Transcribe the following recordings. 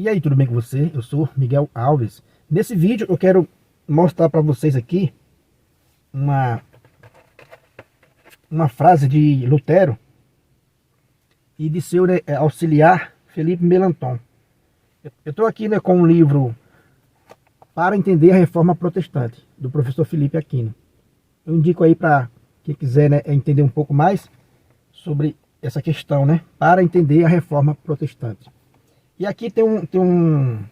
E aí, tudo bem com você? Eu sou Miguel Alves. Nesse vídeo eu quero mostrar para vocês aqui uma frase de Lutero e de seu auxiliar Felipe Melanchthon. Eu estou aqui com um livro Para Entender a Reforma Protestante, do professor Felipe Aquino. Eu indico aí para quem quiser entender um pouco mais sobre essa questão, para entender a Reforma Protestante. E aqui tem uma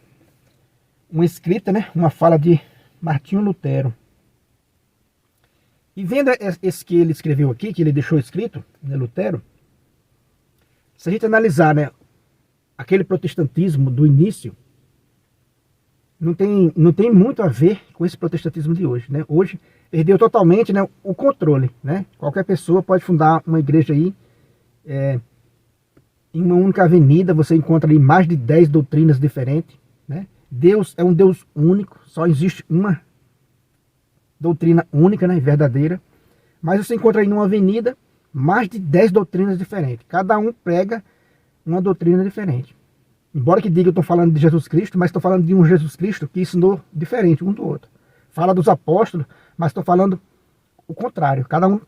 escrita, uma fala de Martinho Lutero. E vendo esse que ele escreveu aqui, que ele deixou escrito, Lutero, se a gente analisar aquele protestantismo do início, não tem muito a ver com esse protestantismo de hoje. Hoje perdeu totalmente o controle. Qualquer pessoa pode fundar uma igreja aí, em uma única avenida você encontra ali mais de 10 doutrinas diferentes. Deus é um Deus único, só existe uma doutrina única, verdadeira. Mas você encontra aí numa avenida mais de 10 doutrinas diferentes. Cada um prega uma doutrina diferente. Embora que diga que eu estou falando de Jesus Cristo, mas estou falando de um Jesus Cristo que ensinou diferente um do outro. Fala dos apóstolos, mas estou falando o contrário. Cada um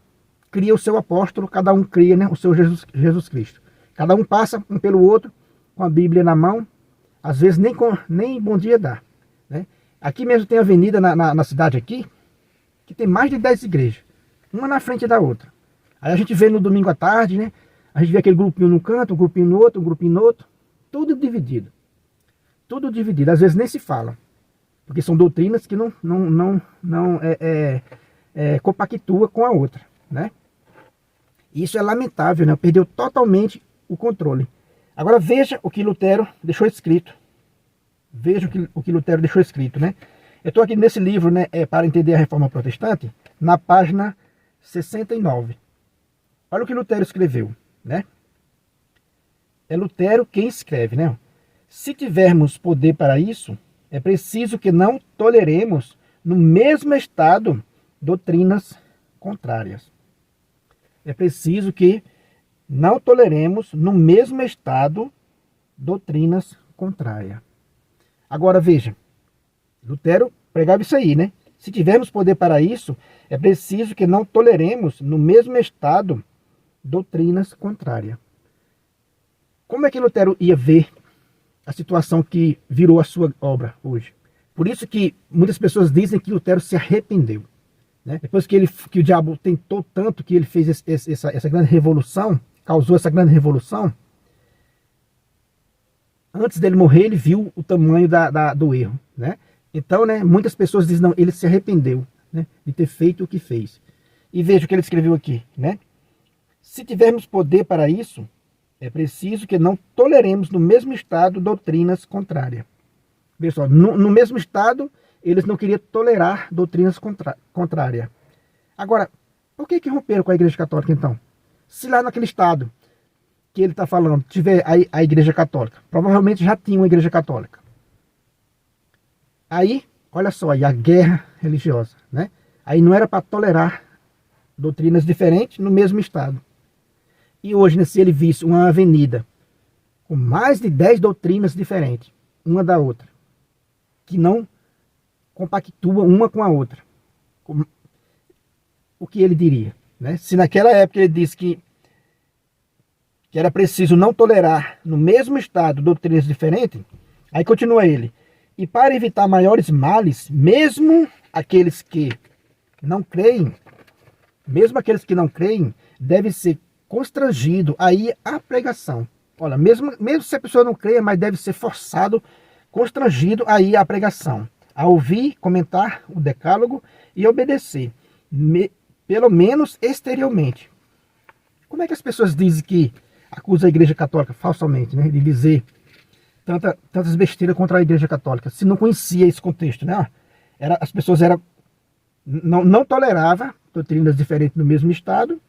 cria o seu apóstolo, cada um cria o seu Jesus Cristo. Cada um passa um pelo outro com a Bíblia na mão. Às vezes nem bom dia dá. Aqui mesmo tem avenida na cidade aqui, que tem mais de 10 igrejas. Uma na frente da outra. Aí a gente vê no domingo à tarde, a gente vê aquele grupinho num canto, um grupinho no outro, um grupinho no outro. Tudo dividido. Tudo dividido. Às vezes nem se fala. Porque são doutrinas que não compactua com a outra. Isso é lamentável, perdeu totalmente o controle. Agora veja o que Lutero deixou escrito. Veja o que Lutero deixou escrito. Eu estou aqui nesse livro, Para Entender a Reforma Protestante, na página 69. Olha o que Lutero escreveu. É Lutero quem escreve. Se tivermos poder para isso, é preciso que não toleremos no mesmo estado doutrinas contrárias. É preciso que não toleremos no mesmo estado doutrinas contrárias. Agora veja, Lutero pregava isso aí, Se tivermos poder para isso, é preciso que não toleremos no mesmo estado doutrinas contrárias. Como é que Lutero ia ver a situação que virou a sua obra hoje? Por isso que muitas pessoas dizem que Lutero se arrependeu. Depois que o diabo tentou tanto, que ele fez essa grande revolução, causou essa grande revolução, antes dele morrer ele viu o tamanho do erro. Então muitas pessoas dizem, não, ele se arrependeu de ter feito o que fez. E veja o que ele escreveu aqui. Se tivermos poder para isso, é preciso que não toleremos no mesmo estado doutrinas contrárias. Veja só, no mesmo estado, eles não queriam tolerar doutrinas contrárias. Agora, por que romperam com a Igreja Católica então? Se lá naquele estado que ele está falando, tiver a Igreja Católica, provavelmente já tinha uma Igreja Católica. Aí, olha só, aí a guerra religiosa. Aí não era para tolerar doutrinas diferentes no mesmo estado. E hoje, se ele visse uma avenida com mais de 10 doutrinas diferentes, uma da outra, que não compactua uma com a outra, o que ele diria? Se naquela época ele disse que era preciso não tolerar no mesmo estado doutrinas diferentes, aí continua ele. E para evitar maiores males, mesmo aqueles que não creem, deve ser constrangido aí a pregação. Olha, mesmo se a pessoa não creia, mas deve ser forçado, constrangido aí a pregação, a ouvir, comentar o decálogo e obedecer, pelo menos exteriormente. Como é que as pessoas dizem que acusam a Igreja Católica falsamente, de dizer tantas besteiras contra a Igreja Católica, se não conhecia esse contexto, as pessoas não toleravam doutrinas diferentes no mesmo estado.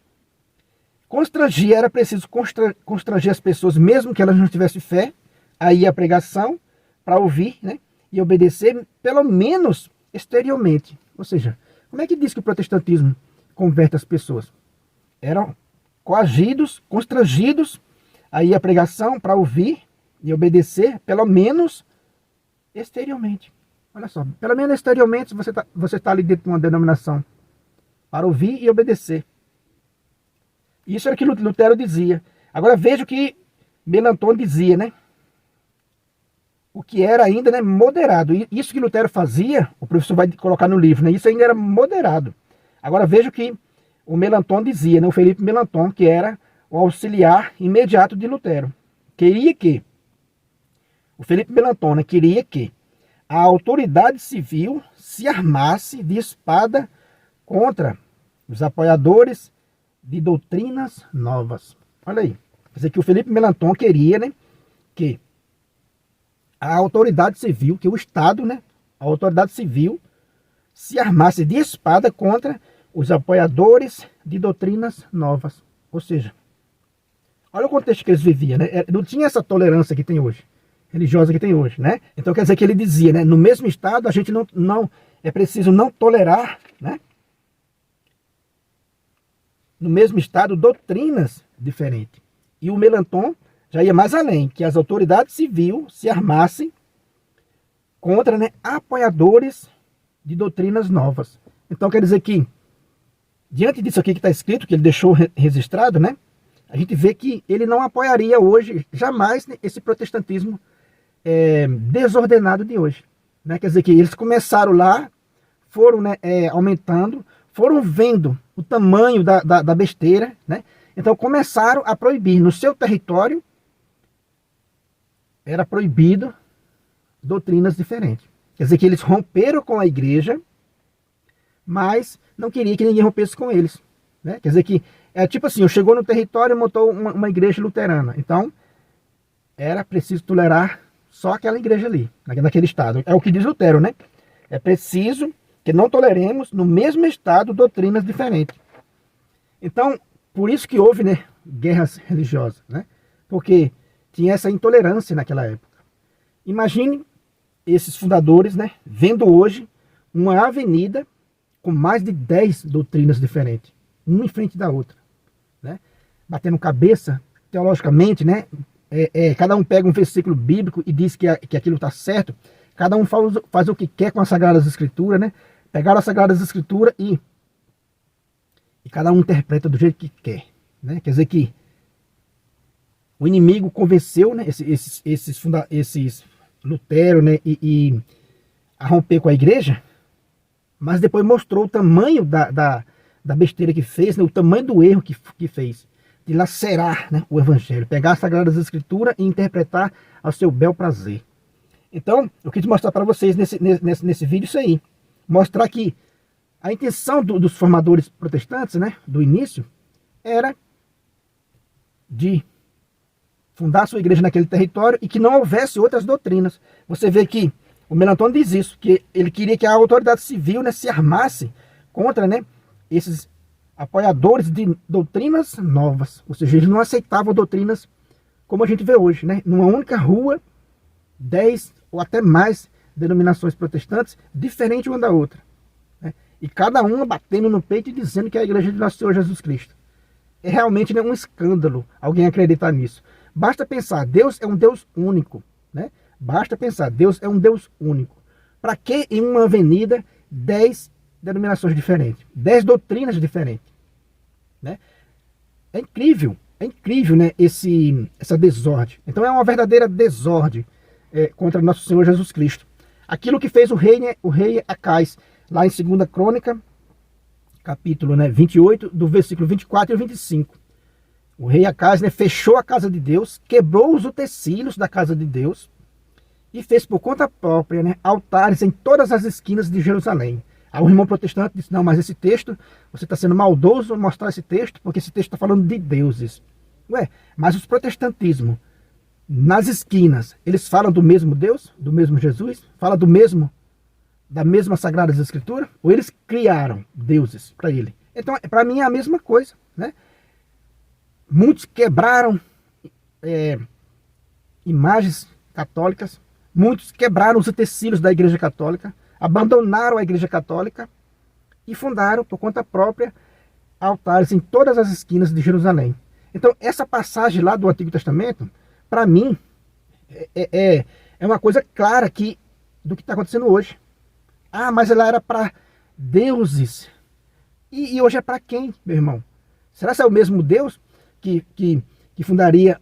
Constranger, era preciso constranger as pessoas, mesmo que elas não tivessem fé, aí a pregação, para ouvir e obedecer, pelo menos exteriormente. Ou seja, como é que diz que o protestantismo converte as pessoas? Eram coagidos, constrangidos, aí a pregação para ouvir e obedecer, pelo menos exteriormente. Olha só, pelo menos exteriormente você tá ali dentro de uma denominação para ouvir e obedecer. Isso era o que Lutero dizia. Agora veja o que Melanchthon dizia, né? O que era ainda, né, moderado. E isso que Lutero fazia, o professor vai colocar no livro, né? Isso ainda era moderado. Agora veja o que o Melanchthon dizia, né? O Felipe Melanchthon, que era o auxiliar imediato de Lutero. O Felipe Melanchthon, né, queria que a autoridade civil se armasse de espada contra os apoiadores de doutrinas novas. Olha aí. Quer dizer que o Felipe Melanchthon queria, né, que a autoridade civil, que o Estado, né, a autoridade civil, se armasse de espada contra os apoiadores de doutrinas novas. Ou seja, olha o contexto que eles viviam, né? Não tinha essa tolerância que tem hoje, religiosa que tem hoje, né? Então quer dizer que ele dizia, né, no mesmo Estado a gente não é preciso não tolerar, né, no mesmo Estado doutrinas diferentes. E o Melanchthon já ia mais além, que as autoridades civis se armassem contra, né, apoiadores de doutrinas novas. Então quer dizer que, diante disso aqui que está escrito, que ele deixou registrado, né, a gente vê que ele não apoiaria hoje, jamais, né, esse protestantismo desordenado de hoje. Né? Quer dizer que eles começaram lá, foram, né, aumentando, foram vendo o tamanho da besteira, né? Então começaram a proibir no seu território, era proibido doutrinas diferentes. Quer dizer que eles romperam com a igreja, mas não queria que ninguém rompesse com eles. Né? Quer dizer que, tipo assim, chegou no território e montou uma igreja luterana. Então, era preciso tolerar só aquela igreja ali, naquele estado. É o que diz Lutero, né? É preciso que não toleremos no mesmo estado doutrinas diferentes. Então, por isso que houve, né, guerras religiosas, né? Porque tinha essa intolerância naquela época. Imagine esses fundadores, né, vendo hoje uma avenida com mais de 10 doutrinas diferentes, uma em frente da outra, né? Batendo cabeça teologicamente, né? Cada um pega um versículo bíblico e diz que aquilo está certo. Cada um faz o que quer com as Sagradas Escrituras, né? Pegaram as Sagradas Escrituras e cada um interpreta do jeito que quer, né? Quer dizer que o inimigo convenceu, né, esses Lutero, né, e a romper com a igreja, mas depois mostrou o tamanho da besteira que fez, né, o tamanho do erro que fez, de lacerar, né, o evangelho, pegar as Sagradas Escrituras e interpretar ao seu bel prazer. Então, eu quis mostrar para vocês nesse vídeo isso aí, mostrar que a intenção dos formadores protestantes, né, do início, era de fundar sua igreja naquele território e que não houvesse outras doutrinas. Você vê que o Melanchthon diz isso, que ele queria que a autoridade civil, né, se armasse contra, né, esses apoiadores de doutrinas novas. Ou seja, eles não aceitavam doutrinas como a gente vê hoje, né? Numa única rua, 10 ou até mais denominações protestantes, diferentes uma da outra. Né? E cada uma batendo no peito e dizendo que é a igreja de nosso Senhor Jesus Cristo. É realmente, né, um escândalo alguém acreditar nisso. Basta pensar, Deus é um Deus único, né? Basta pensar, Deus é um Deus único. Para que em uma avenida 10 denominações diferentes, 10 doutrinas diferentes, né? É incrível, né, essa desordem. Então é uma verdadeira desordem contra nosso Senhor Jesus Cristo. Aquilo que fez o rei Acais, lá em 2 Crônica, capítulo, né, 28, do versículo 24 e 25. O rei Acais, né, fechou a casa de Deus, quebrou os utensílios da casa de Deus e fez por conta própria, né, altares em todas as esquinas de Jerusalém. Aí o irmão protestante disse, não, mas esse texto, você está sendo maldoso mostrar esse texto, porque esse texto está falando de deuses. Ué, mas os protestantismos, nas esquinas, eles falam do mesmo Deus, do mesmo Jesus? Falam da mesma Sagradas Escrituras? Ou eles criaram deuses para ele? Então, para mim é a mesma coisa, né? Muitos quebraram imagens católicas, muitos quebraram os utensílios da Igreja Católica, abandonaram a Igreja Católica e fundaram, por conta própria, altares em todas as esquinas de Jerusalém. Então, essa passagem lá do Antigo Testamento, para mim, É uma coisa clara aqui do que está acontecendo hoje. Ah, mas ela era para deuses. E hoje é para quem, meu irmão? Será que é o mesmo Deus que fundaria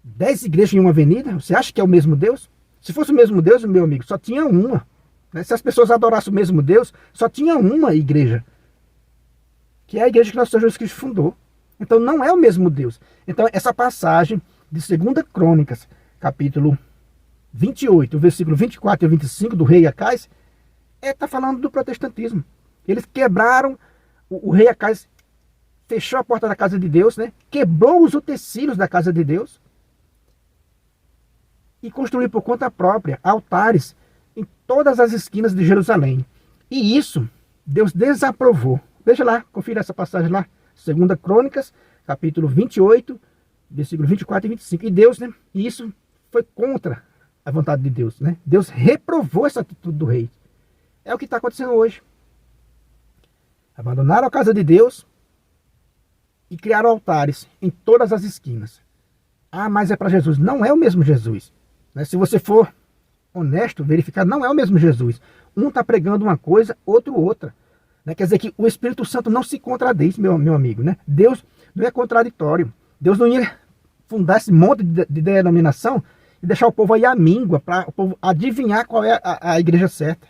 10 igrejas em uma avenida? Você acha que é o mesmo Deus? Se fosse o mesmo Deus, meu amigo, só tinha uma. Né? Se as pessoas adorassem o mesmo Deus, só tinha uma igreja. Que é a igreja que nosso Senhor Jesus Cristo fundou. Então não é o mesmo Deus. Então essa passagem de 2 Crônicas, capítulo 28, versículo 24 e 25 do rei Acais, está falando do protestantismo. Eles quebraram, o rei Acais fechou a porta da casa de Deus, né? Quebrou os utensílios da casa de Deus e construiu por conta própria altares em todas as esquinas de Jerusalém. E isso Deus desaprovou. Veja lá, confira essa passagem lá, 2 Crônicas, capítulo 28, versículo 24 e 25. E Deus, né? E isso foi contra a vontade de Deus, né? Deus reprovou essa atitude do rei. É o que está acontecendo hoje. Abandonaram a casa de Deus e criaram altares em todas as esquinas. Ah, mas é para Jesus. Não é o mesmo Jesus. Né? Se você for honesto, verificar, não é o mesmo Jesus. Um está pregando uma coisa, outro outra. Né? Quer dizer que o Espírito Santo não se contradiz, meu amigo. Né? Deus não é contraditório. Deus não ia fundar esse monte de denominação e deixar o povo aí à míngua, para o povo adivinhar qual é a igreja certa.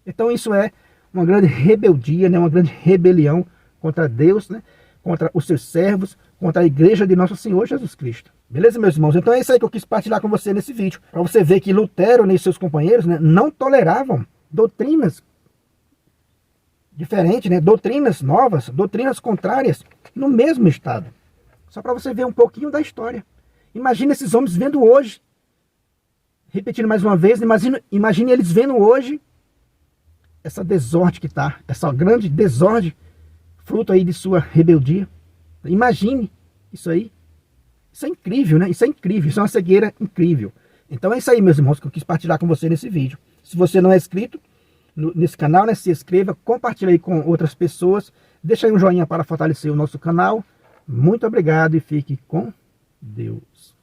Então isso é uma grande rebeldia, né? Uma grande rebelião contra Deus, né? Contra os seus servos, contra a igreja de nosso Senhor Jesus Cristo. Beleza, meus irmãos? Então é isso aí que eu quis partilhar com você nesse vídeo. Para você ver que Lutero e seus companheiros, né, não toleravam doutrinas diferentes, né? Doutrinas novas, doutrinas contrárias no mesmo estado. Só para você ver um pouquinho da história. Imagina esses homens vendo hoje. Repetindo mais uma vez, imagine eles vendo hoje essa desordem que está, essa grande desordem, fruto aí de sua rebeldia. Imagine isso aí. Isso é incrível, né? Isso é incrível, isso é uma cegueira incrível. Então é isso aí, meus irmãos, que eu quis partilhar com você nesse vídeo. Se você não é inscrito nesse canal, né, se inscreva, compartilhe aí com outras pessoas, deixa aí um joinha para fortalecer o nosso canal. Muito obrigado e fique com Deus.